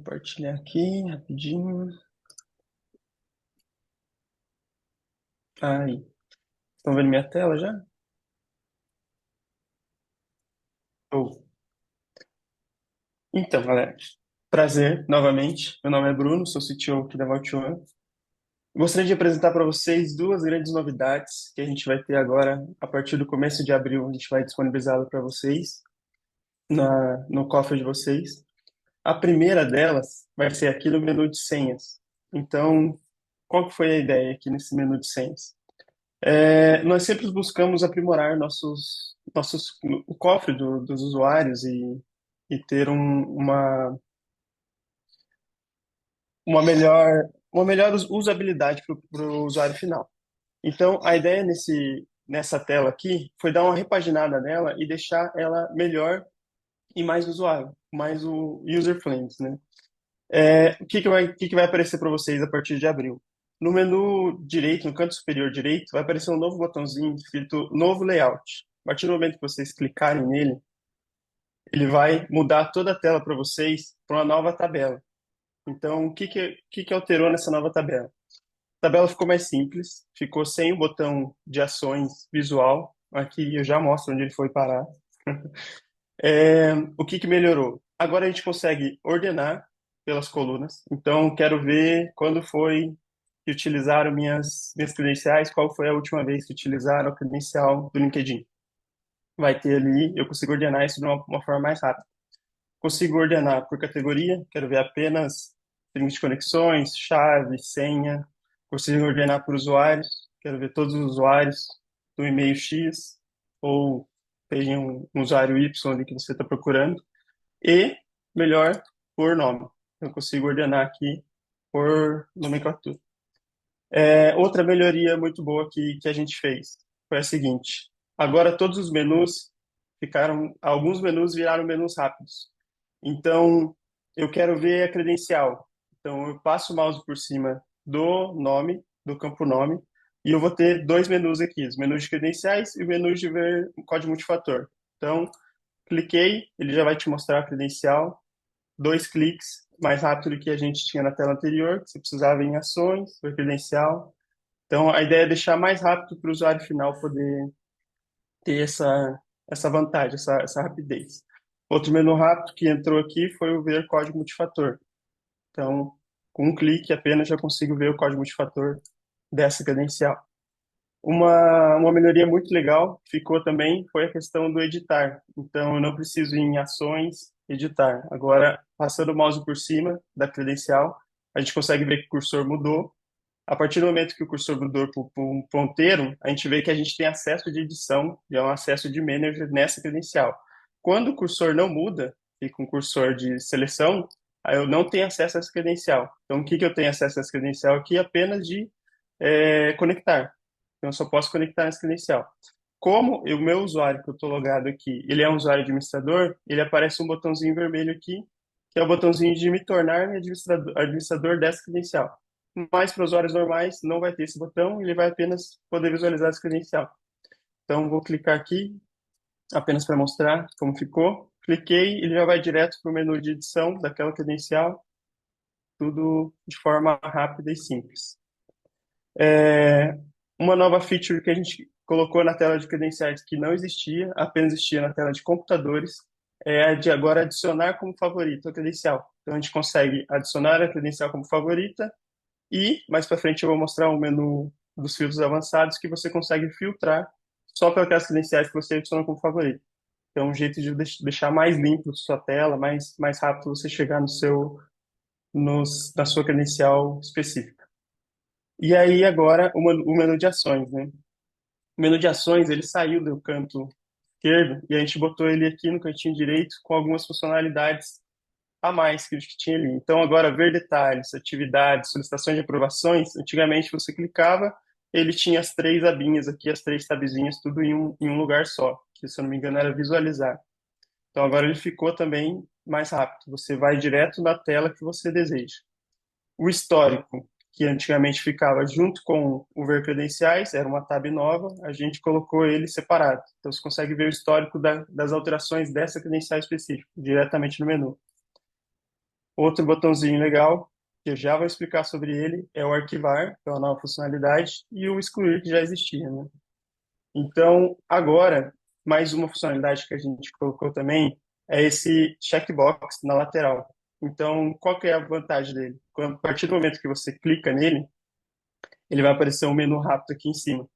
Compartilhar aqui rapidinho. Aí, estão vendo minha tela já? Oh. Então, galera, prazer novamente. Meu nome é Bruno, sou CTO aqui da Vault One. Gostaria de apresentar para vocês duas grandes novidades que a gente vai ter agora a partir do começo de abril. A gente vai disponibilizá-la para vocês no cofre de vocês. A primeira delas vai ser aqui no menu de senhas. Então, qual que foi a ideia aqui nesse menu de senhas? Nós sempre buscamos aprimorar o cofre dos usuários e ter uma melhor usabilidade para o usuário final. Então, a ideia nessa tela aqui foi dar uma repaginada nela e deixar ela melhor e mais usuável, mais o user-friendly, né? O que vai aparecer para vocês a partir de abril? No menu direito, no canto superior direito, vai aparecer um novo botãozinho escrito Novo Layout. A partir do momento que vocês clicarem nele, ele vai mudar toda a tela para vocês para uma nova tabela. Então, o que alterou nessa nova tabela? A tabela ficou mais simples, ficou sem o botão de ações visual. Aqui eu já mostro onde ele foi parar. O que melhorou? Agora a gente consegue ordenar pelas colunas. Então, quero ver quando foi que utilizaram minhas credenciais, qual foi a última vez que utilizaram a credencial do LinkedIn. Vai ter ali, eu consigo ordenar isso de uma forma mais rápida. Consigo ordenar por categoria, quero ver apenas string de conexões, chave, senha. Consigo ordenar por usuários, quero ver todos os usuários do e-mail X, ou tem um usuário Y ali que você está procurando. E, melhor, por nome. Eu consigo ordenar aqui por nomenclatura. Outra melhoria muito boa que a gente fez foi a seguinte: agora todos os menus alguns menus viraram menus rápidos. Então, eu quero ver a credencial. Então, eu passo o mouse por cima do nome, do campo nome, e eu vou ter dois menus aqui, os menus de credenciais e o menu de ver o código multifator. Então, cliquei, ele já vai te mostrar a credencial, dois cliques, mais rápido do que a gente tinha na tela anterior, que você precisava ir em ações, ver credencial. Então, a ideia é deixar mais rápido para o usuário final poder ter essa vantagem, essa rapidez. Outro menu rápido que entrou aqui foi o ver código multifator. Então, com um clique apenas já consigo ver o código multifator dessa credencial. Uma melhoria muito legal que ficou também foi a questão do editar. Então, eu não preciso ir em ações, editar. Agora, passando o mouse por cima da credencial, a gente consegue ver que o cursor mudou. A partir do momento que o cursor mudou para um ponteiro, a gente vê que a gente tem acesso de edição, e é um acesso de manager nessa credencial. Quando o cursor não muda, fica um cursor de seleção, aí eu não tenho acesso a essa credencial. Então, o que eu tenho acesso a essa credencial aqui? Apenas de conectar. Então, eu só posso conectar nessa credencial. Como o meu usuário que eu estou logado aqui, ele é um usuário administrador, ele aparece um botãozinho vermelho aqui, que é o botãozinho de me tornar administrador dessa credencial. Mas para usuários normais não vai ter esse botão, ele vai apenas poder visualizar essa credencial. Então, vou clicar aqui, apenas para mostrar como ficou. Cliquei, ele já vai direto para o menu de edição daquela credencial, tudo de forma rápida e simples. É, uma nova feature que a gente colocou na tela de credenciais que não existia, apenas existia na tela de computadores, é a de agora adicionar como favorito a credencial. Então, a gente consegue adicionar a credencial como favorita e, mais para frente, eu vou mostrar um menu dos filtros avançados que você consegue filtrar só pelas credenciais que você adiciona como favorito. Então, um jeito de deixar mais limpo sua tela, mais rápido você chegar na sua credencial específica. E aí, agora, o menu de ações, né? O menu de ações, ele saiu do canto esquerdo e a gente botou ele aqui no cantinho direito com algumas funcionalidades a mais que tinha ali. Então, agora, ver detalhes, atividades, solicitações de aprovações, antigamente você clicava, ele tinha as três abinhas aqui, as três tabzinhas, tudo em um lugar só, que, se eu não me engano, era visualizar. Então, agora ele ficou também mais rápido, você vai direto na tela que você deseja. O histórico, que antigamente ficava junto com o ver credenciais, era uma tab nova, a gente colocou ele separado. Então, você consegue ver o histórico das alterações dessa credencial específica, diretamente no menu. Outro botãozinho legal, que eu já vou explicar sobre ele, é o arquivar, que é uma nova funcionalidade, e o excluir, que já existia, né? Então, agora, mais uma funcionalidade que a gente colocou também é esse checkbox na lateral. Então, qual que é a vantagem dele? A partir do momento que você clica nele, ele vai aparecer um menu rápido aqui em cima.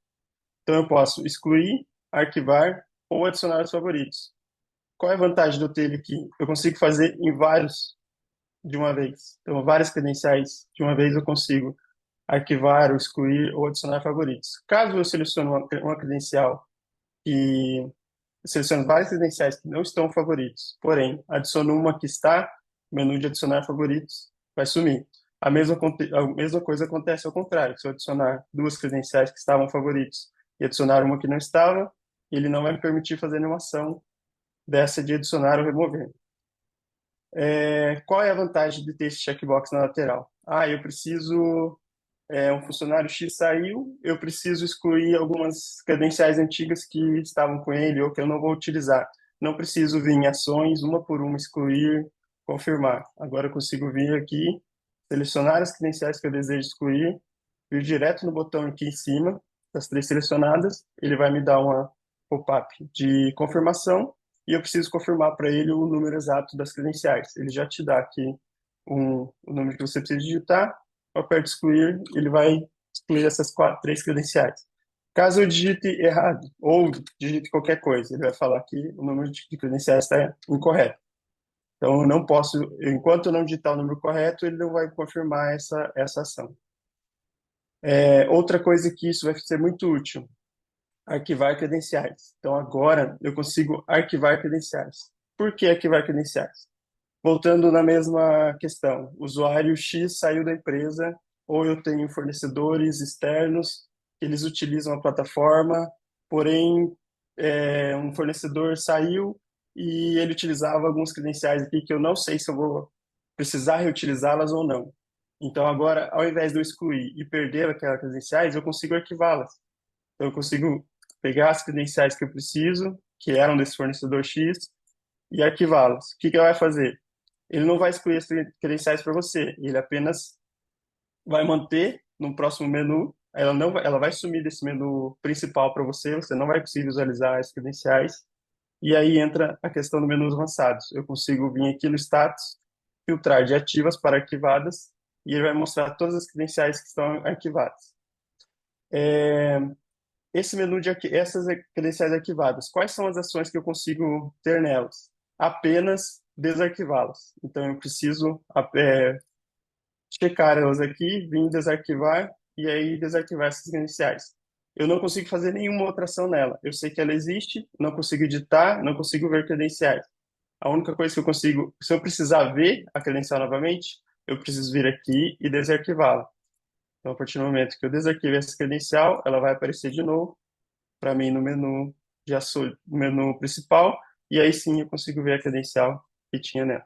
Então, eu posso excluir, arquivar ou adicionar os favoritos. Qual é a vantagem de eu ter ele aqui? Eu consigo fazer em vários de uma vez. Então, várias credenciais de uma vez eu consigo arquivar, ou excluir ou adicionar favoritos. Caso eu selecione uma credencial e eu seleciono várias credenciais que não estão favoritos, porém, adiciono uma que está, o menu de adicionar favoritos vai sumir. A mesma coisa acontece ao contrário. Se eu adicionar duas credenciais que estavam favoritos e adicionar uma que não estava, ele não vai me permitir fazer nenhuma ação dessa de adicionar ou remover. Qual é a vantagem de ter esse checkbox na lateral? Eu preciso, um funcionário X saiu, eu preciso excluir algumas credenciais antigas que estavam com ele ou que eu não vou utilizar. Não preciso vir em ações, uma por uma, excluir, confirmar. Agora eu consigo vir aqui, selecionar as credenciais que eu desejo excluir, vir direto no botão aqui em cima, das três selecionadas, ele vai me dar uma pop-up de confirmação e eu preciso confirmar para ele o número exato das credenciais. Ele já te dá aqui o número que você precisa digitar, eu aperto excluir, ele vai excluir essas três credenciais. Caso eu digite errado ou digite qualquer coisa, ele vai falar que o número de credenciais está incorreto. Então, eu não posso, enquanto eu não digitar o número correto, ele não vai confirmar essa ação. Outra coisa que isso vai ser muito útil, arquivar credenciais. Então, agora eu consigo arquivar credenciais. Por que arquivar credenciais? Voltando na mesma questão, o usuário X saiu da empresa, ou eu tenho fornecedores externos, que eles utilizam a plataforma, porém, um fornecedor saiu e ele utilizava alguns credenciais aqui que eu não sei se eu vou precisar reutilizá-las ou não. Então, agora, ao invés de eu excluir e perder aquelas credenciais, eu consigo arquivá-las. Então, eu consigo pegar as credenciais que eu preciso, que eram desse fornecedor X, e arquivá-las. O que que ela vai fazer? Ele não vai excluir as credenciais para você, ele apenas vai manter no próximo menu, ela vai sumir desse menu principal para você, você não vai conseguir visualizar as credenciais, e aí entra a questão do menus avançados. Eu consigo vir aqui no status, filtrar de ativas para arquivadas, e ele vai mostrar todas as credenciais que estão arquivadas. Esse menu de essas credenciais arquivadas, quais são as ações que eu consigo ter nelas? Apenas desarquivá-las. Então, eu preciso checar elas aqui, vir desarquivar e aí desarquivar essas credenciais. Eu não consigo fazer nenhuma outra ação nela. Eu sei que ela existe, não consigo editar, não consigo ver credenciais. A única coisa que eu consigo, se eu precisar ver a credencial novamente, eu preciso vir aqui e desarquivá-la. Então, a partir do momento que eu desarquivei essa credencial, ela vai aparecer de novo para mim no menu no menu principal, e aí sim eu consigo ver a credencial que tinha nela.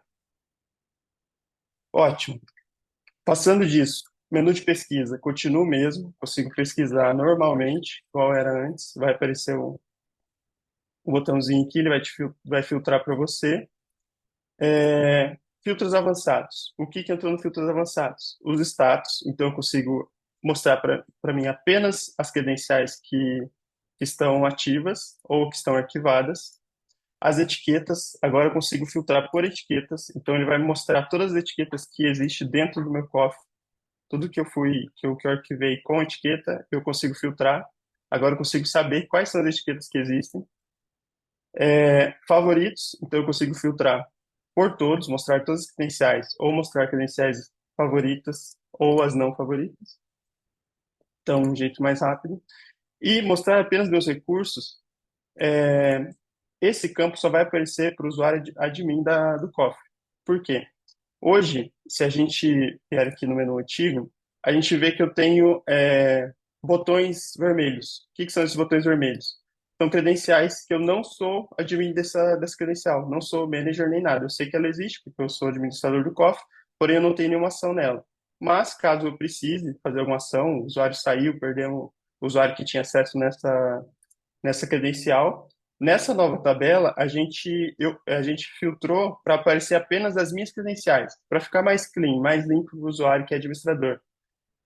Ótimo. Passando disso, menu de pesquisa continua o mesmo, consigo pesquisar normalmente, igual era antes, vai aparecer um botãozinho aqui, ele vai filtrar para você. Filtros avançados. O que entrou no filtros avançados? Os status. Então, eu consigo mostrar para mim apenas as credenciais que estão ativas ou que estão arquivadas. As etiquetas, agora eu consigo filtrar por etiquetas. Então, ele vai me mostrar todas as etiquetas que existem dentro do meu cofre. Tudo que eu arquivei com etiqueta, eu consigo filtrar. Agora eu consigo saber quais são as etiquetas que existem. Favoritos, então eu consigo filtrar por todos, mostrar todas as credenciais, ou mostrar credenciais favoritas ou as não favoritas. Então, um jeito mais rápido. E mostrar apenas meus recursos, esse campo só vai aparecer para o usuário admin do cofre. Por quê? Hoje, se a gente vier aqui no menu antigo, a gente vê que eu tenho botões vermelhos. O que são esses botões vermelhos? São credenciais que eu não sou admin dessa credencial, não sou manager nem nada. Eu sei que ela existe, porque eu sou administrador do cofre, porém eu não tenho nenhuma ação nela. Mas, caso eu precise fazer alguma ação, o usuário saiu, perdeu o usuário que tinha acesso nessa credencial, Nessa nova tabela, a gente filtrou para aparecer apenas as minhas credenciais, para ficar mais clean, mais limpo para o usuário que é administrador.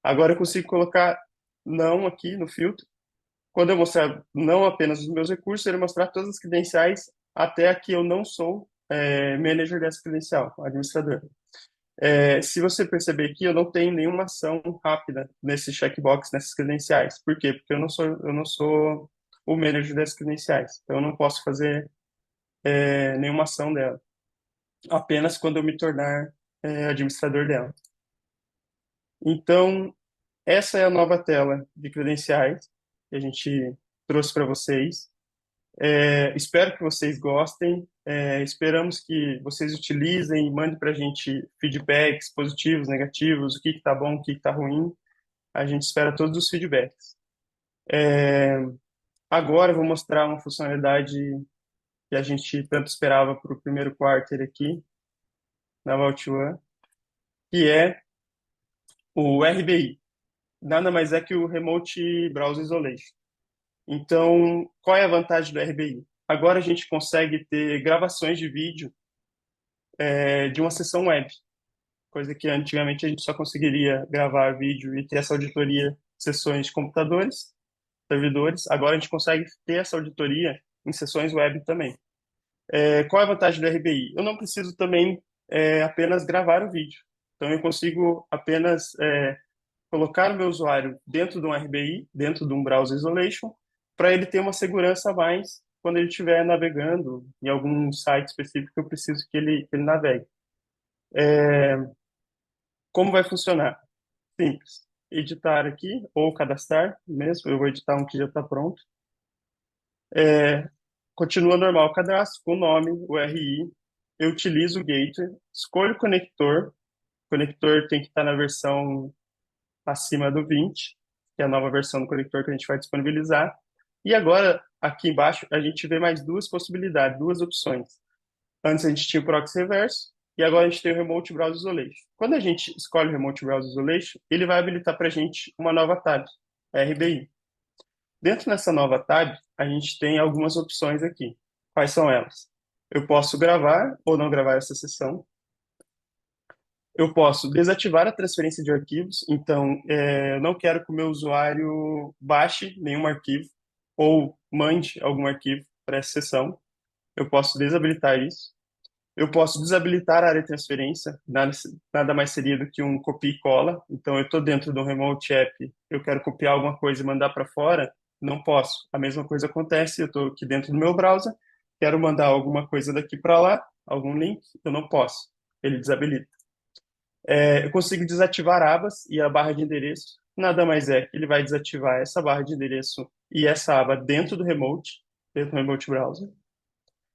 Agora eu consigo colocar não aqui no filtro. Quando eu mostrar não apenas os meus recursos, ele mostrar todas as credenciais até a que eu não sou manager dessa credencial, administrador. Se você perceber aqui, eu não tenho nenhuma ação rápida nesse checkbox, nessas credenciais. Por quê? Porque eu não sou o manager dessas credenciais. Então, eu não posso fazer nenhuma ação dela. Apenas quando eu me tornar administrador dela. Então, essa é a nova tela de credenciais que a gente trouxe para vocês. Espero que vocês gostem. Esperamos que vocês utilizem e mandem para a gente feedbacks positivos, negativos, o que está bom, o que está ruim. A gente espera todos os feedbacks. Agora eu vou mostrar uma funcionalidade que a gente tanto esperava para o primeiro quarter aqui, na Vault One, que é o RBI. Nada mais é que o Remote Browser Isolation. Então, qual é a vantagem do RBI? Agora a gente consegue ter gravações de vídeo de uma sessão web, coisa que antigamente a gente só conseguiria gravar vídeo e ter essa auditoria de sessões de computadores, servidores. Agora a gente consegue ter essa auditoria em sessões web também. Qual é a vantagem do RBI? Eu não preciso também apenas gravar o vídeo. Então eu consigo apenas colocar o meu usuário dentro de um RBI, dentro de um Browser Isolation, para ele ter uma segurança a mais quando ele estiver navegando em algum site específico que eu preciso que ele navegue. Como vai funcionar? Simples. Editar aqui, ou cadastrar mesmo. Eu vou editar um que já está pronto. Continua normal o cadastro, com o nome, o RI. Eu utilizo o gateway, escolho o conector. O conector tem que estar na versão acima do 20, que é a nova versão do conector que a gente vai disponibilizar. E agora, aqui embaixo, a gente vê mais duas possibilidades, duas opções. Antes a gente tinha o proxy reverso, e agora a gente tem o Remote Browser Isolation. Quando a gente escolhe o Remote Browser Isolation, ele vai habilitar para a gente uma nova tab, RBI. Dentro dessa nova tab, a gente tem algumas opções aqui. Quais são elas? Eu posso gravar ou não gravar essa sessão. Eu posso desativar a transferência de arquivos, então eu não quero que o meu usuário baixe nenhum arquivo ou mande algum arquivo para essa sessão. Eu posso desabilitar isso. Eu posso desabilitar a área de transferência, nada mais seria do que um copia e cola. Então, eu estou dentro do Remote App, eu quero copiar alguma coisa e mandar para fora, não posso. A mesma coisa acontece, eu estou aqui dentro do meu browser, quero mandar alguma coisa daqui para lá, algum link, eu não posso. Ele desabilita. Eu consigo desativar abas e a barra de endereço. Nada mais é que ele vai desativar essa barra de endereço e essa aba dentro do Remote Browser.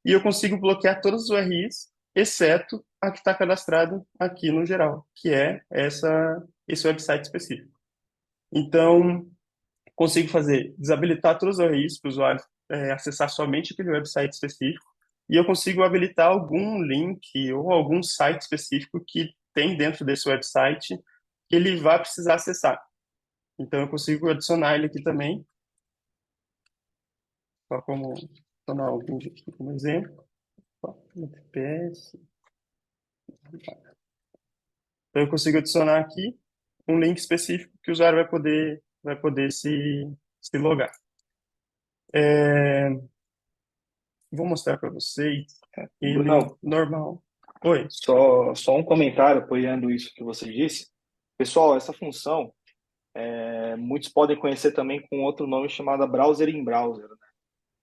E eu consigo bloquear todos os URIs, exceto a que está cadastrada aqui no geral, que é esse website específico. Então, consigo desabilitar todos os URIs para o usuário acessar somente aquele website específico, e eu consigo habilitar algum link ou algum site específico que tem dentro desse website que ele vai precisar acessar. Então, eu consigo adicionar ele aqui também, só como adicionar algum aqui como exemplo. TPS. Então, eu consigo adicionar aqui um link específico que o usuário vai poder se logar. Vou mostrar para vocês ele Brunão, normal. Oi. só um comentário apoiando isso que você disse. Pessoal, essa função, muitos podem conhecer também com outro nome chamado browser in browser, né?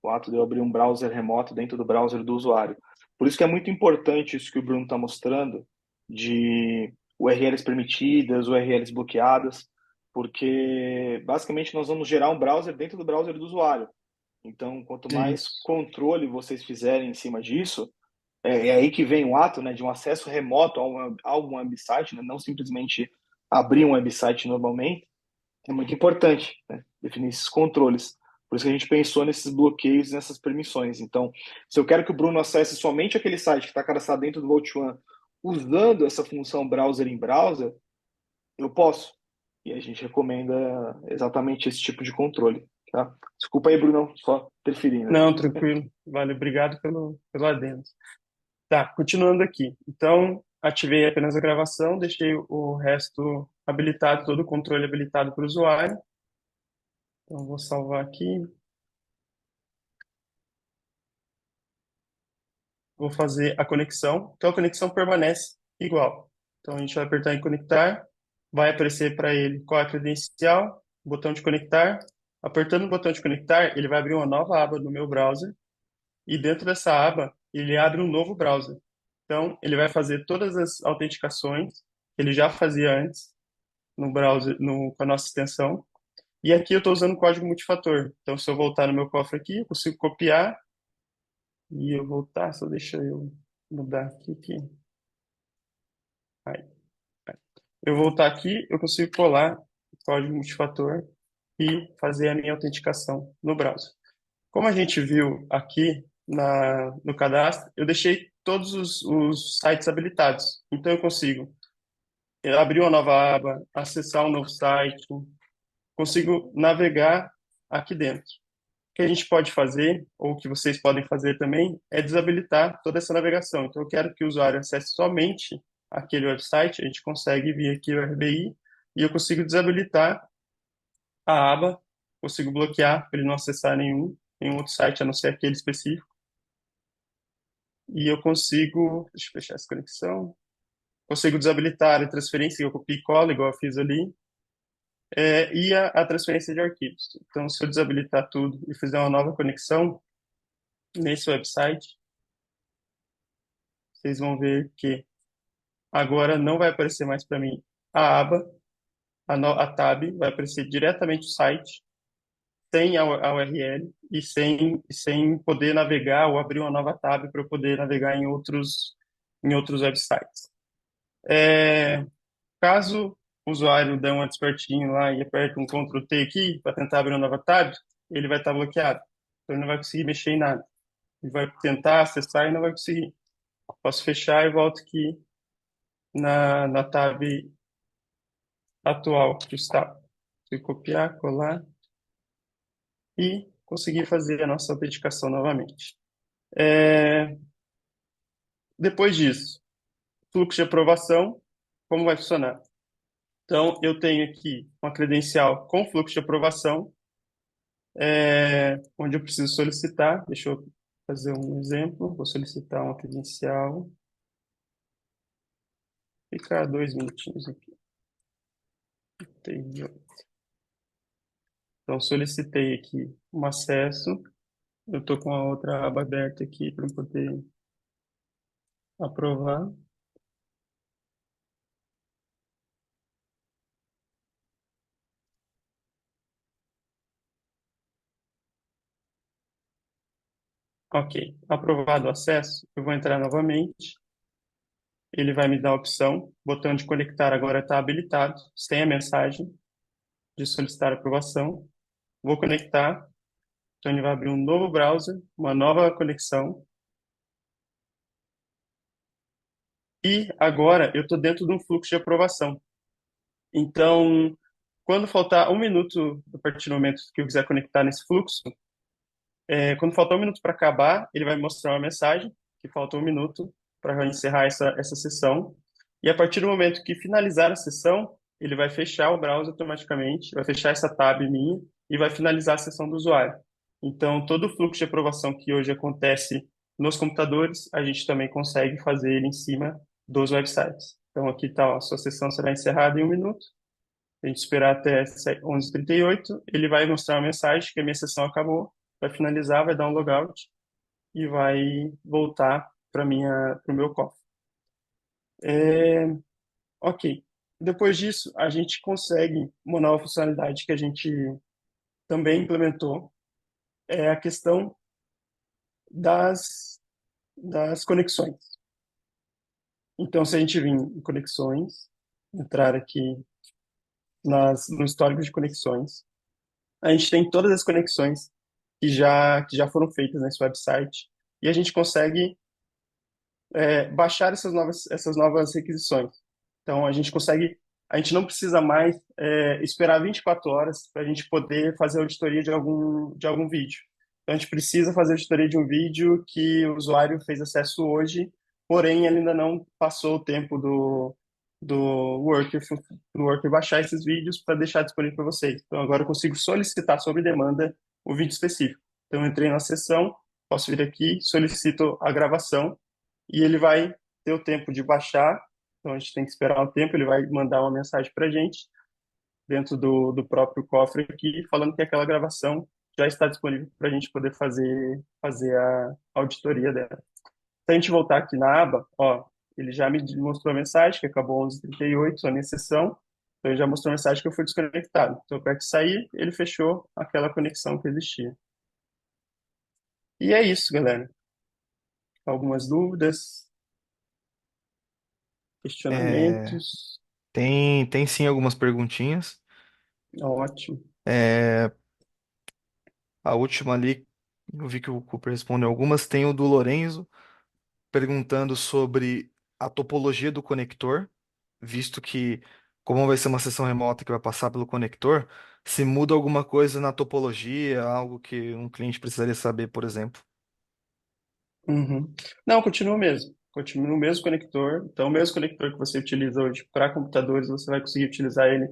O ato de eu abrir um browser remoto dentro do browser do usuário. Por isso que é muito importante isso que o Bruno está mostrando, de URLs permitidas, URLs bloqueadas, porque basicamente nós vamos gerar um browser dentro do browser do usuário. Então, quanto mais Isso. controle vocês fizerem em cima disso, é aí que vem o ato, né, de um acesso remoto a um website, né, não simplesmente abrir um website normalmente. É muito importante, né, definir esses controles. Por isso que a gente pensou nesses bloqueios, nessas permissões. Então, se eu quero que o Bruno acesse somente aquele site que está cadastrado dentro do Vault One, usando essa função browser em browser, eu posso. E a gente recomenda exatamente esse tipo de controle. tá? Desculpa aí, Bruno, só interferindo aqui. Não, tranquilo. Vale, obrigado pelo adendo. Tá, continuando aqui. Então, ativei apenas a gravação, deixei o resto habilitado, todo o controle habilitado para o usuário. Então, vou salvar aqui. Vou fazer a conexão. Então, a conexão permanece igual. Então, a gente vai apertar em conectar, vai aparecer para ele qual é a credencial, botão de conectar. Apertando o botão de conectar, ele vai abrir uma nova aba no meu browser e dentro dessa aba, ele abre um novo browser. Então, ele vai fazer todas as autenticações que ele já fazia antes no browser, com a nossa extensão. E aqui eu estou usando o código multifator. Então, se eu voltar no meu cofre aqui, eu consigo copiar e eu voltar, só deixa eu mudar aqui. Aí. Eu voltar aqui, eu consigo colar o código multifator e fazer a minha autenticação no browser. Como a gente viu aqui no cadastro, eu deixei todos os sites habilitados. Então, eu consigo abrir uma nova aba, acessar um novo site, consigo navegar aqui dentro. O que a gente pode fazer, ou o que vocês podem fazer também, é desabilitar toda essa navegação. Então, eu quero que o usuário acesse somente aquele website, a gente consegue vir aqui o RBI e eu consigo desabilitar a aba, consigo bloquear para ele não acessar nenhum outro site, a não ser aquele específico. E eu consigo, deixa eu fechar essa conexão, consigo desabilitar a transferência, eu copio e colo, igual eu fiz ali, e a transferência de arquivos. Então, se eu desabilitar tudo e fizer uma nova conexão nesse website, vocês vão ver que agora não vai aparecer mais para mim a aba, a tab, vai aparecer diretamente o site, sem a URL e sem poder navegar ou abrir uma nova tab para eu poder navegar em outros websites. Caso o usuário dê um despertinho lá e aperte um Ctrl T aqui para tentar abrir uma nova tab, ele vai estar bloqueado. Então ele não vai conseguir mexer em nada. Ele vai tentar acessar e não vai conseguir. Posso fechar e volto aqui na tab atual que está. Vou copiar, colar e conseguir fazer a nossa autenticação novamente. Depois disso, fluxo de aprovação, como vai funcionar? Então, eu tenho aqui uma credencial com fluxo de aprovação, onde eu preciso solicitar. Deixa eu fazer um exemplo. Vou solicitar uma credencial. Ficar 2 minutinhos aqui. Então, solicitei aqui um acesso. Eu estou com a outra aba aberta aqui para poder aprovar. Ok, aprovado o acesso, eu vou entrar novamente. Ele vai me dar a opção, o botão de conectar agora está habilitado, sem a mensagem de solicitar aprovação. Vou conectar, então ele vai abrir um novo browser, uma nova conexão. E agora eu estou dentro de um fluxo de aprovação. Então, quando faltar 1 minuto, a partir do momento que eu quiser conectar nesse fluxo, quando faltar 1 minuto para acabar, ele vai mostrar uma mensagem que falta 1 minuto para encerrar essa sessão. E a partir do momento que finalizar a sessão, ele vai fechar o browser automaticamente, vai fechar essa tab minha e vai finalizar a sessão do usuário. Então, todo o fluxo de aprovação que hoje acontece nos computadores, a gente também consegue fazer ele em cima dos websites. Então, aqui está, a sua sessão será encerrada em 1 minuto. A gente esperar até 11h38, ele vai mostrar uma mensagem que a minha sessão acabou, vai finalizar, vai dar um logout e vai voltar para o meu cofre. Ok. Depois disso, a gente consegue uma nova funcionalidade que a gente também implementou, é a questão das conexões. Então, se a gente vir em conexões, entrar aqui no histórico de conexões, a gente tem todas as conexões que já foram feitas nesse website e a gente consegue baixar essas novas requisições. Então, a gente consegue a gente não precisa mais esperar 24 horas para a gente poder fazer a auditoria de algum vídeo. Então, a gente precisa fazer a auditoria de um vídeo que o usuário fez acesso hoje, porém ele ainda não passou o tempo do worker, do worker baixar esses vídeos para deixar disponível para vocês. Então, agora eu consigo solicitar sob demanda o vídeo específico. Então, eu entrei na sessão, posso vir aqui, solicito a gravação e ele vai ter o tempo de baixar. Então, a gente tem que esperar um tempo, ele vai mandar uma mensagem para a gente dentro do próprio cofre aqui, falando que aquela gravação já está disponível para a gente poder fazer a auditoria dela. Se a gente voltar aqui na aba, ó, ele já me mostrou a mensagem que acabou 11h38, a minha sessão. Então, ele já mostrou a mensagem que eu fui desconectado. Então, eu aperto sair, ele fechou aquela conexão que existia. E é isso, galera. Algumas dúvidas, É, questionamentos. tem sim algumas perguntinhas. Ótimo. É, a última ali, eu vi que o Cooper respondeu algumas. Tem o do Lorenzo perguntando sobre a topologia do conector, visto que, como vai ser uma sessão remota que vai passar pelo conector, se muda alguma coisa na topologia, algo que um cliente precisaria saber, por exemplo. Uhum. Não, continua o mesmo. Continua o mesmo conector. Então, o mesmo conector que você utiliza hoje para computadores, você vai conseguir utilizar ele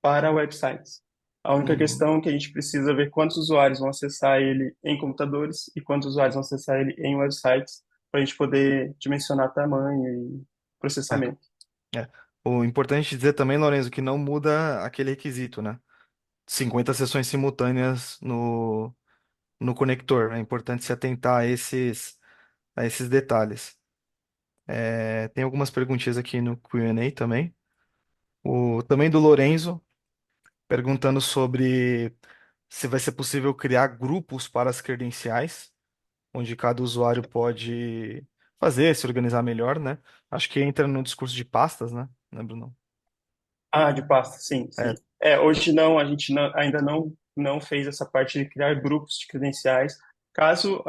para websites. A única Uhum. questão é que a gente precisa ver quantos usuários vão acessar ele em computadores e quantos usuários vão acessar ele em websites, para a gente poder dimensionar tamanho e processamento. É. O importante dizer também, Lorenzo, que não muda aquele requisito, né? 50 sessões simultâneas no conector. É importante se atentar a esses detalhes. É, tem algumas perguntinhas aqui no Q&A também. Também do Lorenzo, perguntando sobre se vai ser possível criar grupos para as credenciais, onde cada usuário pode fazer, se organizar melhor, né? Acho que entra no discurso de pastas, né, Bruno? Ah, de pasta, sim, sim. É. Hoje não, a gente ainda não fez essa parte de criar grupos de credenciais. Caso,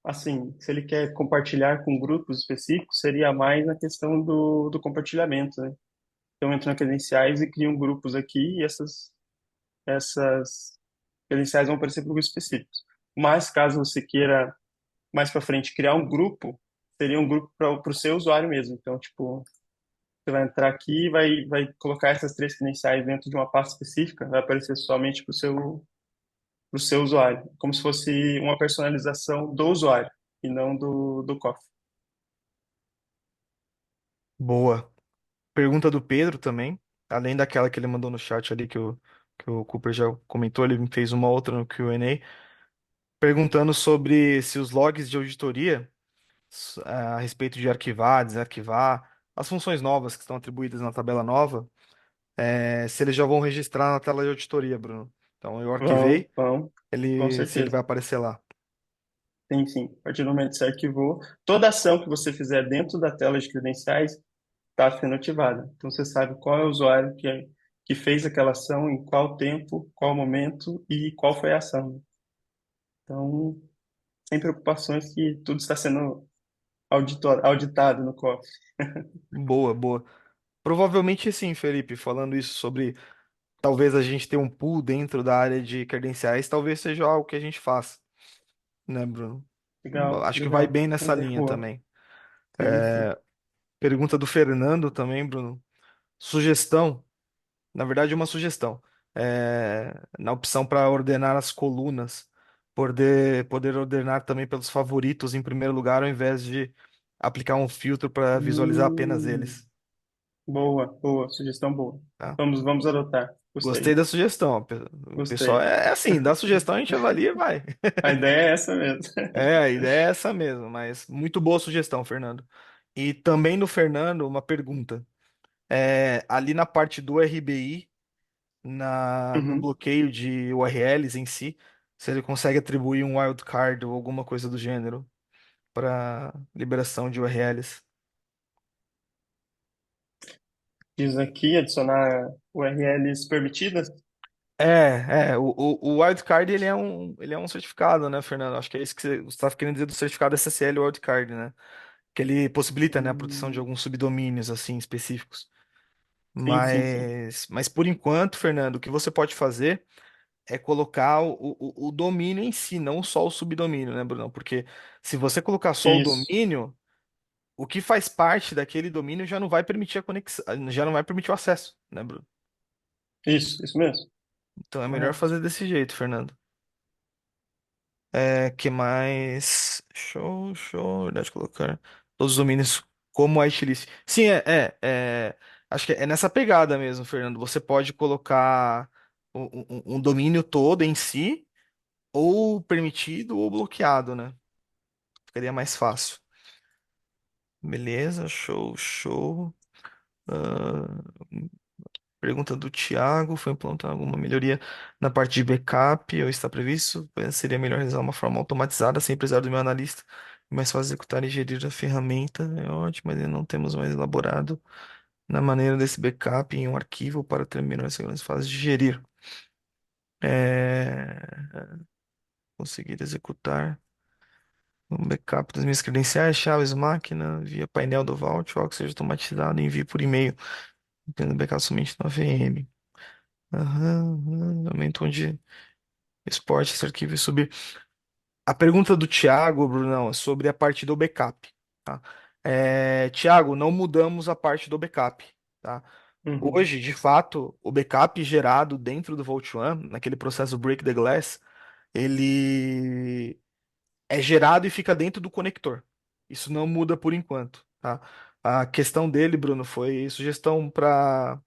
assim, se ele quer compartilhar com grupos específicos, seria mais na questão do compartilhamento, né? Então, entra na credenciais e criam grupos aqui e essas credenciais vão aparecer para grupos específicos. Mas, caso você queira, mais para frente, criar um grupo, seria um grupo para o seu usuário mesmo. Então, tipo, você vai entrar aqui e vai colocar essas três credenciais dentro de uma pasta específica, vai aparecer somente pro seu usuário, como se fosse uma personalização do usuário e não do cofre. Boa. Pergunta do Pedro também, além daquela que ele mandou no chat ali que o Cooper já comentou, ele me fez uma outra no Q&A, perguntando sobre se os logs de auditoria a respeito de arquivar, desarquivar, as funções novas que estão atribuídas na tabela nova, se eles já vão registrar na tela de auditoria, Bruno. Então eu arquivei, Com se ele certeza. vai aparecer lá. Sim, sim. A partir do momento que você arquivou, toda ação que você fizer dentro da tela de credenciais está sendo ativada. Então você sabe qual é o usuário que fez aquela ação, em qual tempo, qual momento e qual foi a ação. Então, sem preocupações que tudo está sendo auditado no cofre. Boa, boa. Provavelmente sim, Felipe, falando isso sobre talvez a gente ter um pool dentro da área de credenciais, talvez seja algo que a gente faça, né, Bruno? Legal, Acho que vai legal. bem nessa Uma ideia linha boa. também. Sim, sim. Pergunta do Fernando também, Bruno. Sugestão, na verdade, uma sugestão. Na opção para ordenar as colunas, poder ordenar também pelos favoritos em primeiro lugar, ao invés de aplicar um filtro para visualizar apenas Hum, eles. boa, boa, sugestão boa. Tá? Vamos adotar. Gostei Gostei, da sugestão. O pessoal gostei. é assim, dá sugestão, a gente avalia e vai. A ideia é essa mesmo. É, a ideia é essa mesmo, mas muito boa sugestão, Fernando. E também do Fernando, uma pergunta. Ali na parte do RBI, no Uhum. bloqueio de URLs em si, se ele consegue atribuir um wildcard ou alguma coisa do gênero para liberação de URLs. Diz aqui adicionar URLs permitidas. O wildcard ele é um certificado, né, Fernando? Acho que é isso que você estava querendo dizer do certificado SSL wildcard, né? Que ele possibilita, né, a proteção de Hum, alguns subdomínios assim específicos. Sim, sim, sim. Mas por enquanto, Fernando, o que você pode fazer é colocar o domínio em si, não só o subdomínio, né, Bruno? Porque se você colocar só o Isso, domínio, o que faz parte daquele domínio já não vai permitir a conexão, já não vai permitir o acesso, né, Bruno? isso mesmo. Então é melhor Correto. fazer desse jeito, Fernando. Que mais? Show. Verdade, colocar todos os domínios como whitelist. Sim, acho que é nessa pegada mesmo, Fernando. Você pode colocar um domínio todo em si, ou permitido ou bloqueado, né? Ficaria mais fácil. Beleza, show. Ah, pergunta do Thiago: foi implantada alguma melhoria na parte de backup ou está previsto? Seria melhor realizar uma forma automatizada sem precisar do meu analista. É mais fácil executar e gerir a ferramenta. É ótimo, mas ainda não temos mais elaborado na maneira desse backup em um arquivo para ter melhor segurança fácil de gerir. É... Conseguir executar um backup das minhas credenciais, chaves, máquina, via painel do Vault, ou algo que seja automatizado e envie por e-mail. Tendo backup somente no AVM. Momento onde exporte esse arquivo e subir. A pergunta do Thiago, Brunão, é sobre a parte do backup, tá? Thiago, não mudamos a parte do backup, tá? Uhum. Hoje, de fato, o backup gerado dentro do Vault One, naquele processo Break the Glass, ele é gerado e fica dentro do conector. Isso não muda por enquanto, tá? A questão dele, Bruno, foi sugestão para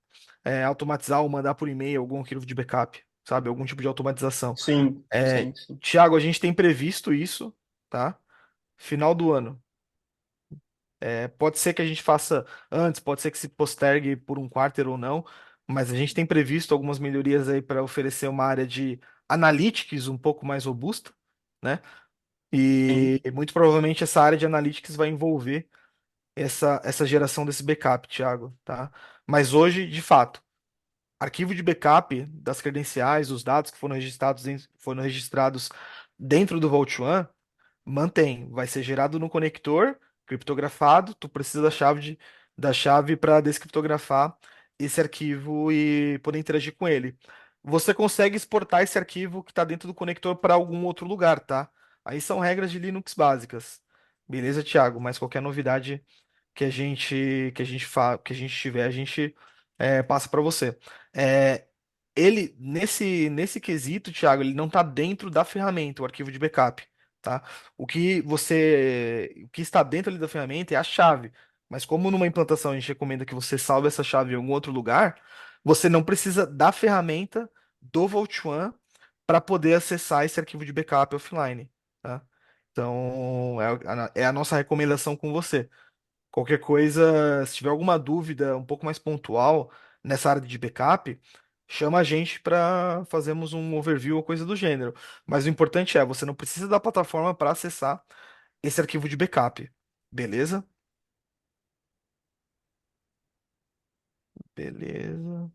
automatizar ou mandar por e-mail algum arquivo de backup, sabe? Algum tipo de automatização. Sim, É, sim, sim. Thiago, a gente tem previsto isso, tá? Final do ano. Pode ser que a gente faça antes, pode ser que se postergue por um quarter ou não, mas a gente tem previsto algumas melhorias aí para oferecer uma área de analytics um pouco mais robusta, né? Sim. E muito provavelmente essa área de analytics vai envolver essa geração desse backup, Thiago, tá? Mas hoje, de fato, arquivo de backup das credenciais, os dados que foram registrados dentro do Vault One, mantém. Vai ser gerado no conector, criptografado. Tu precisa da chave para descriptografar esse arquivo e poder interagir com ele. Você consegue exportar esse arquivo que está dentro do conector para algum outro lugar, tá? Aí são regras de Linux básicas. Beleza, Thiago? Mas qualquer novidade que a gente tiver, a gente passa para você. É, ele nesse quesito, Thiago, ele não está dentro da ferramenta, o arquivo de backup, tá? O que está dentro ali da ferramenta é a chave. Mas como numa implantação a gente recomenda que você salve essa chave em algum outro lugar, você não precisa da ferramenta do Vault One para poder acessar esse arquivo de backup offline, tá? Então, é a nossa recomendação com você. Qualquer coisa, se tiver alguma dúvida um pouco mais pontual nessa área de backup, chama a gente para fazermos um overview ou coisa do gênero. Mas o importante é, você não precisa da plataforma para acessar esse arquivo de backup. Beleza? Beleza.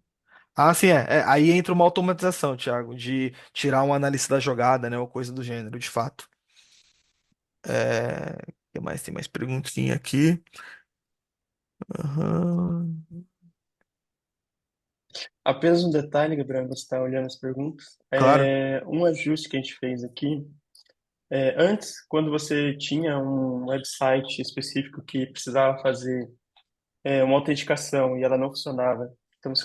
Ah, sim, aí entra uma automatização, Thiago, de tirar um analista da jogada, né, ou coisa do gênero, de fato. O que mais? Tem mais perguntinha aqui. Aham. Apenas um detalhe, Gabriel, você está olhando as perguntas. Claro. Um ajuste que a gente fez aqui. Antes, quando você tinha um website específico que precisava fazer uma autenticação e ela não funcionava, então você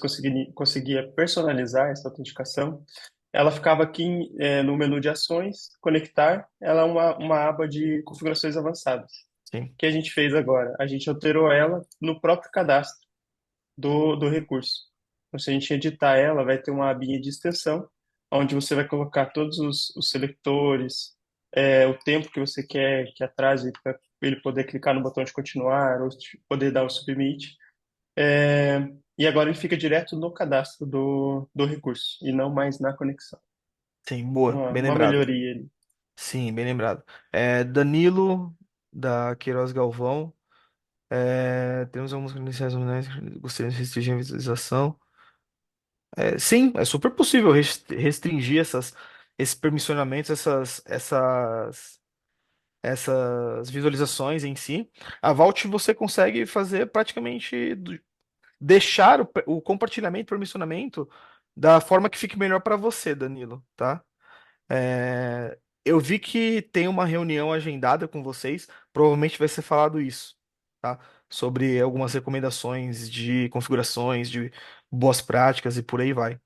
conseguia personalizar essa autenticação, ela ficava aqui no menu de ações, conectar, ela é uma aba de configurações avançadas. Sim, O que a gente fez agora? A gente alterou ela no próprio cadastro do recurso. Então, se a gente editar ela, vai ter uma abinha de extensão, onde você vai colocar todos os seletores, o tempo que você quer que atrase para ele poder clicar no botão de continuar ou poder dar o submit. É, e agora ele fica direto no cadastro do recurso e não mais na conexão. sim, boa, bem Uma lembrado. melhoria ali. Sim, bem lembrado. Danilo, da Queiroz Galvão. Temos algumas credenciais nominais que gostaríamos de restringir a visualização. Sim, é super possível restringir esses permissionamentos, essas visualizações em si. A Vault você consegue fazer praticamente deixar o compartilhamento, permissionamento da forma que fique melhor para você, Danilo, tá? Eu vi que tem uma reunião agendada com vocês, provavelmente vai ser falado isso, tá? Sobre algumas recomendações de configurações, de boas práticas e por aí vai,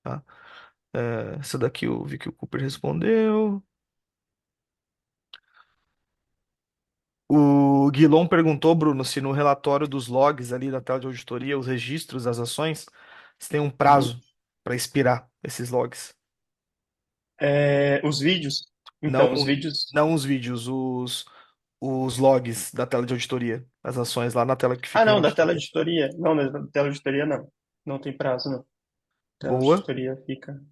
tá? Essa daqui eu vi que o Cooper respondeu. O Guilom perguntou, Bruno, se no relatório dos logs ali da tela de auditoria, os registros das ações, se tem um Uhum. prazo para expirar esses logs. Os vídeos, Não, então, os vídeos. não os vídeos, os logs da tela de auditoria, as ações lá na tela que Ah, fica em não, da tela de auditoria. editoria. Não, da tela de editoria não. Não tem prazo, não. Tela de Boa, editoria fica.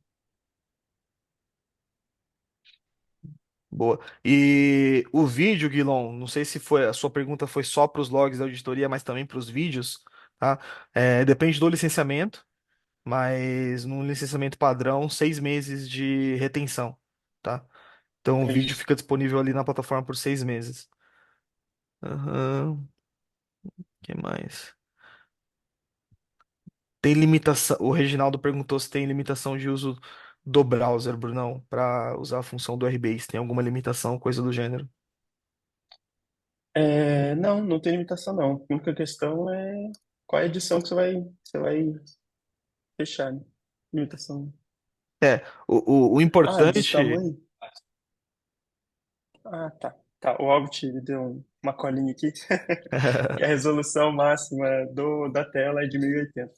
boa. E o vídeo, Guilom, não sei se foi a sua pergunta foi só para os logs da auditoria, mas também para os vídeos, tá? Depende do licenciamento, mas num licenciamento padrão, 6 meses de retenção, tá? Então o vídeo Entendi. fica disponível ali na plataforma por 6 meses. Aham. Que mais? Tem limitação. O Reginaldo perguntou se tem limitação de uso do browser, Brunão, para usar a função do RBase. Tem alguma limitação, coisa do gênero? Não, não tem limitação, não. A única questão é qual é a edição que você vai fechar, né? Limitação. O Ah, de importante. tamanho? Ah, tá. Tá, o Albert ele deu uma colinha aqui, que a resolução máxima da tela é de 1080.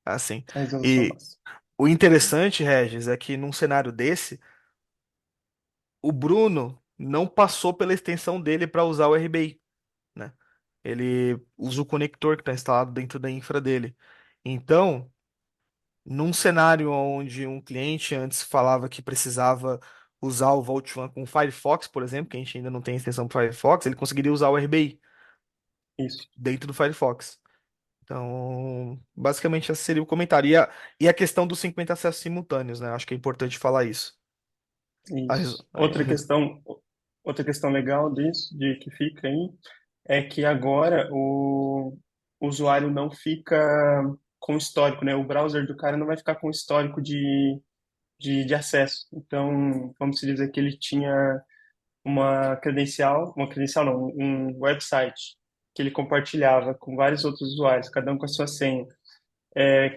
Assim. A resolução E máxima. o interessante, Regis, é que num cenário desse, o Bruno não passou pela extensão dele para usar o RBI, né? Ele usa o conector que está instalado dentro da infra dele. Então, num cenário onde um cliente antes falava que precisava usar o Vault One com o Firefox, por exemplo, que a gente ainda não tem extensão para Firefox, ele conseguiria usar o RBI Isso, dentro do Firefox. Então, basicamente, esse seria o comentário. E a questão dos 50 acessos simultâneos, né? Acho que é importante falar isso. A res- isso. a- Outra questão legal disso, de que fica aí, é que agora o usuário não fica com histórico, né? O browser do cara não vai ficar com histórico de acesso. Então, vamos dizer que ele tinha uma credencial não, um website que ele compartilhava com vários outros usuários, cada um com a sua senha.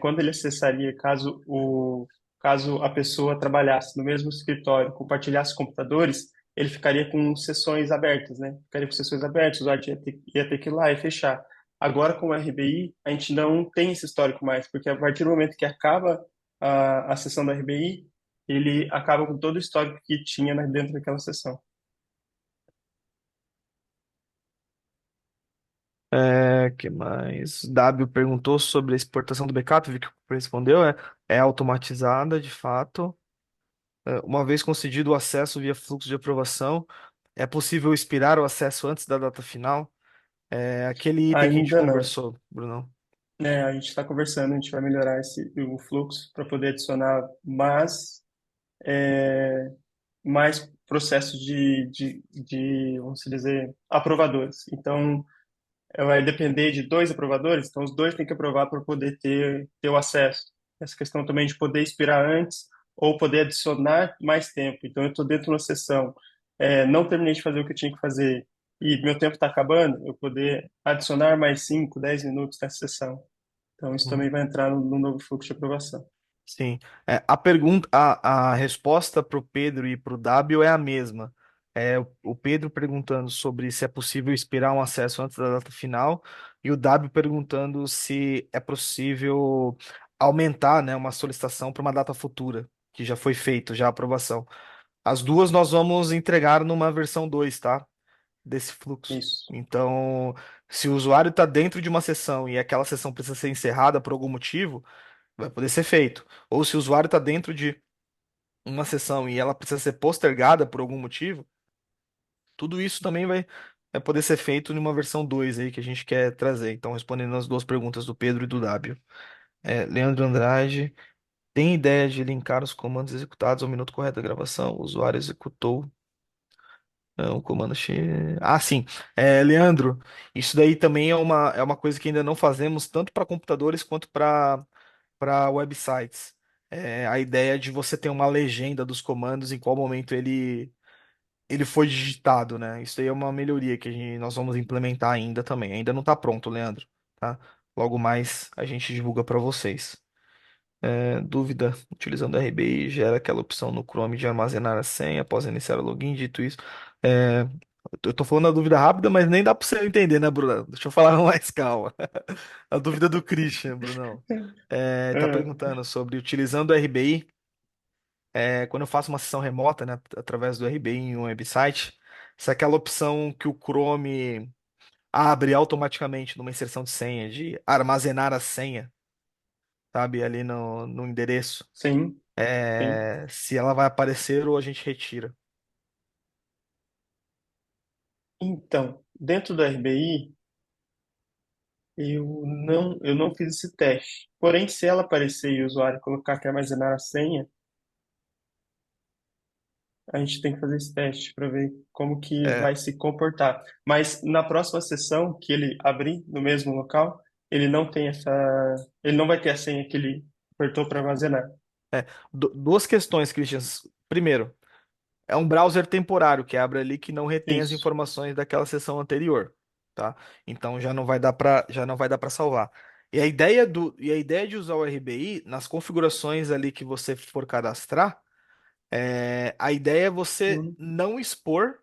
Quando ele acessaria, caso a pessoa trabalhasse no mesmo escritório, compartilhasse computadores, ele ficaria com sessões abertas, né? Ficaria com sessões abertas, o usuário ia ter que ir lá e fechar. Agora, com o RBI, a gente não tem esse histórico mais, porque a partir do momento que acaba a sessão do RBI, ele acaba com todo o histórico que tinha dentro daquela sessão. Que mais? W perguntou sobre a exportação do backup, vi que o respondeu, é automatizada, de fato. Uma vez concedido o acesso via fluxo de aprovação, é possível expirar o acesso antes da data final? Aquele item que a gente Ainda não. conversou, Brunão. A gente está conversando, a gente vai melhorar o fluxo para poder adicionar mais processos vamos dizer, aprovadores. Então, vai depender de dois aprovadores, então os dois têm que aprovar para poder ter o acesso. Essa questão também de poder expirar antes ou poder adicionar mais tempo. Então, eu estou dentro de uma sessão, não terminei de fazer o que eu tinha que fazer e meu tempo está acabando, eu poder adicionar mais 5, 10 minutos nessa sessão. Então, isso também vai entrar no novo fluxo de aprovação. Sim. A resposta para o Pedro e para o W é a mesma. O Pedro perguntando sobre se é possível expirar um acesso antes da data final e o W perguntando se é possível aumentar, né, uma solicitação para uma data futura, que já foi feito, já a aprovação. As duas nós vamos entregar numa versão 2, tá? Desse fluxo. Isso. Então, se o usuário está dentro de uma sessão e aquela sessão precisa ser encerrada por algum motivo, vai poder ser feito. Ou se o usuário está dentro de uma sessão e ela precisa ser postergada por algum motivo, tudo isso também vai poder ser feito numa versão 2 aí que a gente quer trazer. Então, respondendo as duas perguntas do Pedro e do W. Leandro Andrade, tem ideia de linkar os comandos executados ao minuto correto da gravação? O usuário executou. É um comando X. Ah, sim. Leandro, isso daí também é uma coisa que ainda não fazemos tanto para computadores quanto para websites. A ideia de você ter uma legenda dos comandos em qual momento ele foi digitado, né? Isso aí é uma melhoria que nós vamos implementar ainda também. Ainda não está pronto, Leandro, tá? Logo mais a gente divulga para vocês. Dúvida, utilizando RBI, gera aquela opção no Chrome de armazenar a senha após iniciar o login. Dito isso, é, eu tô falando a dúvida rápida, mas nem dá para você entender, né, Bruno? Deixa eu falar com mais calma. A dúvida do Christian, Brunão. Tá Ah, perguntando sobre utilizando o RBI, quando eu faço uma sessão remota, né, através do RBI em um website, se aquela opção que o Chrome abre automaticamente numa inserção de senha, de armazenar a senha, sabe, ali no endereço, sim, sim. se ela vai aparecer ou a gente retira. Então, dentro do RBI, eu não fiz esse teste. Porém, se ela aparecer e o usuário colocar que armazenar a senha, a gente tem que fazer esse teste para ver como que É, vai se comportar. Mas na próxima sessão que ele abrir no mesmo local, ele não vai ter a senha que ele apertou para armazenar. duas questões, Christian. Primeiro, é um browser temporário que abre ali que não retém as Isso. informações daquela sessão anterior, tá? Então já não vai dar para salvar. E a ideia de usar o RBI nas configurações ali que você for cadastrar, a ideia é você Hum, não expor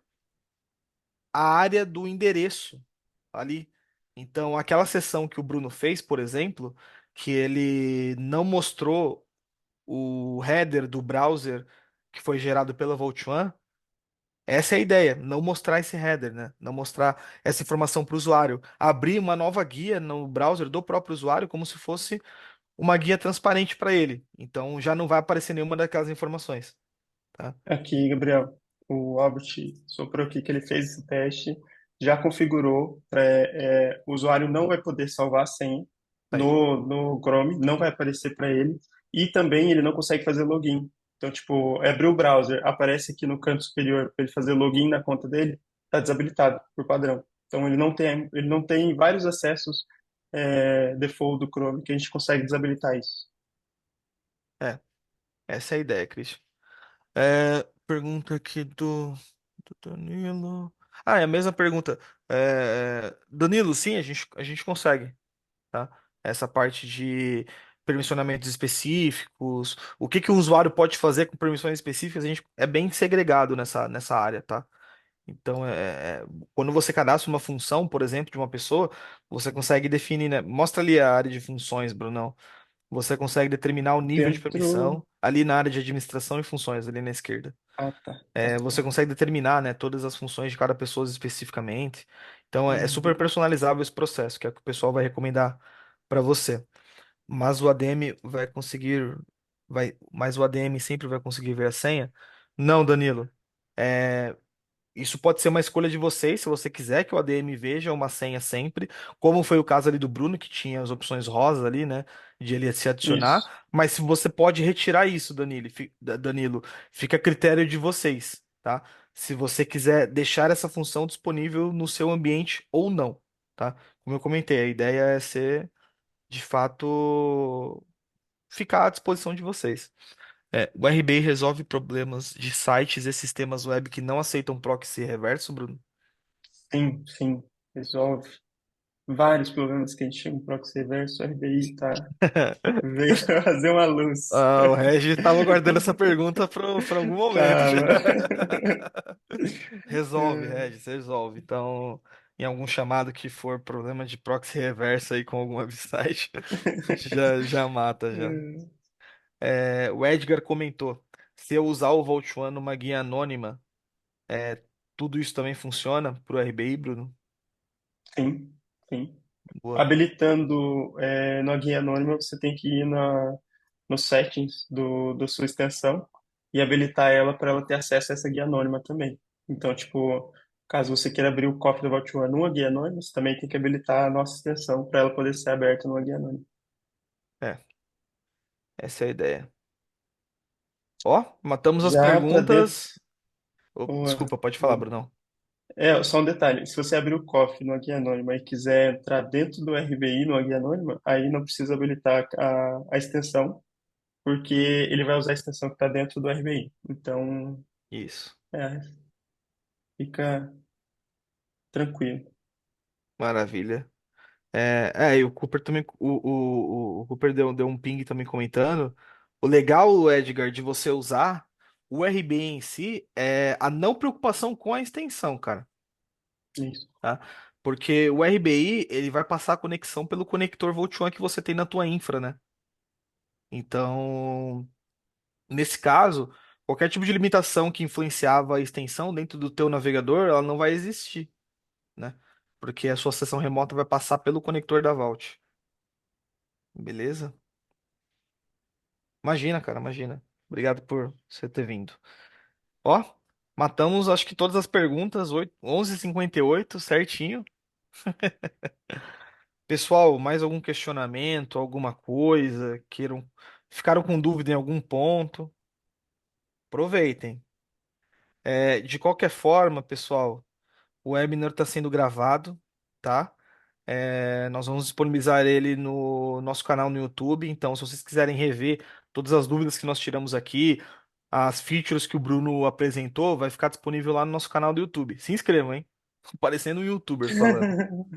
a área do endereço ali. Então, aquela sessão que o Bruno fez, por exemplo, que ele não mostrou o header do browser que foi gerado pela Volt1. Essa é a ideia, não mostrar esse header, né? Não mostrar essa informação para o usuário. Abrir uma nova guia no browser do próprio usuário como se fosse uma guia transparente para ele. Então já não vai aparecer nenhuma daquelas informações, tá? Aqui, Gabriel, o Albert soprou aqui que ele fez esse teste, já configurou, o usuário não vai poder salvar a senha Aí. no Chrome, não vai aparecer para ele, e também ele não consegue fazer login. Então, tipo, abrir o browser, aparece aqui no canto superior para ele fazer login na conta dele, está desabilitado por padrão. Então, ele não tem vários acessos default do Chrome que a gente consegue desabilitar isso. É, essa é a ideia, Christian. Pergunta aqui do Danilo. Ah, é a mesma pergunta. Danilo, sim, a gente consegue, tá? Essa parte de permissionamentos específicos, o que que o usuário pode fazer com permissões específicas, a gente é bem segregado nessa área, tá? Então, quando você cadastra uma função, por exemplo, de uma pessoa, você consegue definir, né? Mostra ali a área de funções, Brunão. Você consegue determinar o nível de Dentro. permissão ali na área de administração e funções, ali na esquerda. Ah, tá, tá, Você tá. consegue determinar, né, todas as funções de cada pessoa especificamente. Então, é super Uhum. personalizável esse processo, que é o que o pessoal vai recomendar para você. Mas o ADM mas o ADM sempre vai conseguir ver a senha? Não, Danilo. É, Isso pode ser uma escolha de vocês, se você quiser que o ADM veja uma senha sempre, como foi o caso ali do Bruno, que tinha as opções rosas ali, né, de ele se Isso. adicionar, mas se você pode retirar isso, Danilo, fica a critério de vocês, tá? Se você quiser deixar essa função disponível no seu ambiente ou não, tá? Como eu comentei, a ideia é ser, de fato, ficar à disposição de vocês. O RBI resolve problemas de sites e sistemas web que não aceitam proxy reverso, Bruno? Sim, sim. Resolve vários problemas que a gente chama de proxy reverso. O RBI veio fazer uma luz. O Regis estava guardando essa pergunta para algum momento já. Tava. Resolve, Regis, resolve. Então, em algum chamado que for problema de proxy reverso aí com algum website, a gente já mata já. O Edgar comentou: se eu usar o Vault One numa guia anônima, é, tudo isso também funciona pro RBI, Bruno? Sim, sim. Boa. Habilitando na guia anônima, você tem que ir nos settings da sua extensão e habilitar ela para ela ter acesso a essa guia anônima também. Então, tipo, caso você queira abrir o cofre da Vault One numa guia anônima, você também tem que habilitar a nossa extensão para ela poder ser aberta numa guia anônima. É, essa é a ideia. Ó, matamos as Já para dentro. perguntas. Boa, Desculpa, pode falar, boa. Brunão. Só um detalhe, se você abrir o COF no Guia Anônima e quiser entrar dentro do RBI no Guia Anônima, aí não precisa habilitar a extensão, porque ele vai usar a extensão que está dentro do RBI. Então, Isso. é, fica tranquilo. Maravilha. E o Cooper também, o Cooper deu um ping também comentando. O legal, Edgar, de você usar o RB em si é a não preocupação com a extensão, cara, Isso. tá? Porque o RBI, ele vai passar a conexão pelo conector Volt 1 que você tem na tua infra, né? Então, nesse caso, qualquer tipo de limitação que influenciava a extensão dentro do teu navegador, ela não vai existir, né? Porque a sua sessão remota vai passar pelo conector da Vault. Beleza? Imagina, cara, imagina. Obrigado por você ter vindo. Ó, matamos acho que todas as perguntas, 11h58, certinho. Pessoal, mais algum questionamento, alguma coisa, ficaram com dúvida em algum ponto? Aproveitem. De qualquer forma, pessoal, o webinar está sendo gravado, tá? Nós vamos disponibilizar ele no nosso canal no YouTube. Então, se vocês quiserem rever todas as dúvidas que nós tiramos aqui, as features que o Bruno apresentou, vai ficar disponível lá no nosso canal do YouTube. Se inscrevam, hein? Parecendo um YouTuber falando.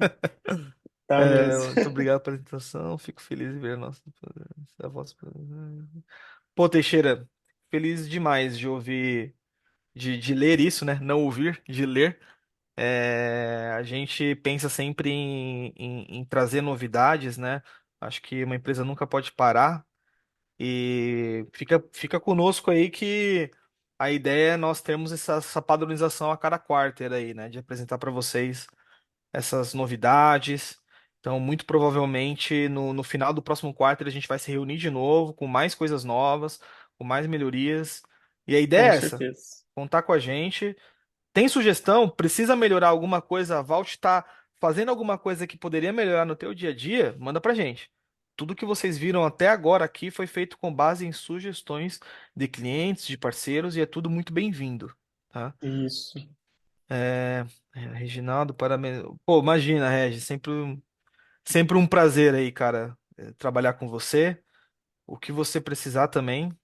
Tá mesmo. Muito obrigado pela apresentação. Fico feliz em ver a vossa. Pô, Teixeira, feliz demais de ouvir, de ler isso, né? Não ouvir, de ler. A gente pensa sempre em trazer novidades, né? Acho que uma empresa nunca pode parar. E fica conosco aí que a ideia é nós termos essa padronização a cada quarter aí, né? De apresentar para vocês essas novidades. Então, muito provavelmente no final do próximo quarter a gente vai se reunir de novo com mais coisas novas, com mais melhorias. E a ideia Com é essa: certeza. contar com a gente. Tem sugestão? Precisa melhorar alguma coisa? A Vault está fazendo alguma coisa que poderia melhorar no teu dia a dia? Manda pra gente. Tudo que vocês viram até agora aqui foi feito com base em sugestões de clientes, de parceiros e é tudo muito bem-vindo, tá? Isso. É, Reginaldo, parabéns. Pô, imagina, Regis, sempre um prazer aí, cara, trabalhar com você. O que você precisar também.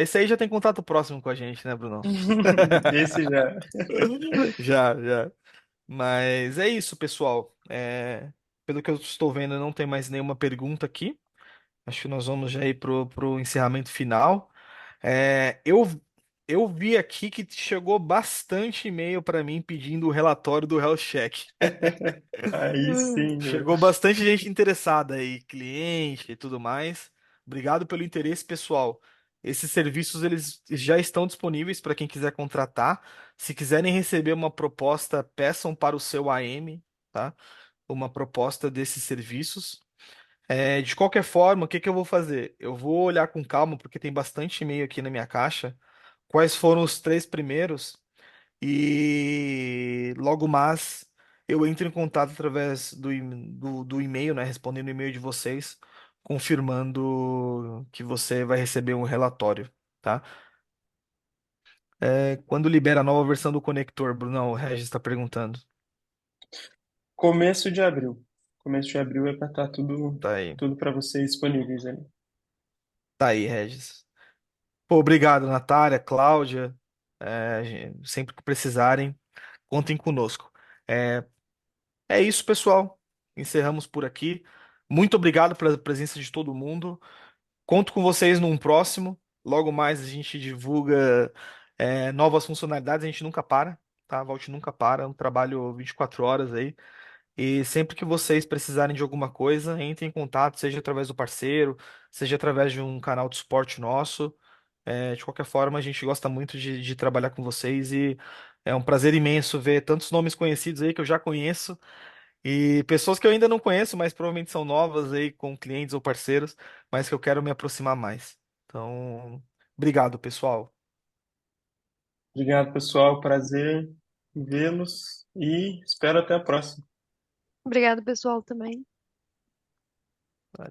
Esse aí já tem contato próximo com a gente, né, Bruno? Esse já. Já. Mas é isso, pessoal. Pelo que eu estou vendo, não tem mais nenhuma pergunta aqui. Acho que nós vamos já ir pro encerramento final. Eu vi aqui que chegou bastante e-mail para mim pedindo o relatório do Health Check. Aí sim, meu. Chegou bastante gente interessada aí, cliente e tudo mais. Obrigado pelo interesse, pessoal. Esses serviços eles já estão disponíveis para quem quiser contratar. Se quiserem receber uma proposta, peçam para o seu AM, tá? Uma proposta desses serviços. De qualquer forma, o que que eu vou fazer? Eu vou olhar com calma, porque tem bastante e-mail aqui na minha caixa. Quais foram os três primeiros? E logo mais eu entro em contato através do e-mail, né? Respondendo o e-mail de vocês, confirmando que você vai receber um relatório, tá? Quando libera a nova versão do conector, Brunão, o Regis está perguntando. Começo de abril. Começo de abril é para estar tudo, Tá aí. tudo para vocês disponíveis ali. Tá aí, Regis. Pô, obrigado, Natália, Cláudia. Sempre que precisarem, contem conosco. É, É isso, pessoal. Encerramos por aqui. Muito obrigado pela presença de todo mundo. Conto com vocês num próximo. Logo mais a gente divulga novas funcionalidades. A gente nunca para, tá? A Vault nunca para. É um trabalho 24 horas aí. E sempre que vocês precisarem de alguma coisa, entrem em contato, seja através do parceiro, seja através de um canal de suporte nosso. De qualquer forma, a gente gosta muito de trabalhar com vocês e é um prazer imenso ver tantos nomes conhecidos aí que eu já conheço e pessoas que eu ainda não conheço, mas provavelmente são novas aí com clientes ou parceiros, mas que eu quero me aproximar mais. Então, obrigado, pessoal. Obrigado, pessoal. Prazer em vê-los e espero até a próxima. Obrigada, pessoal, também.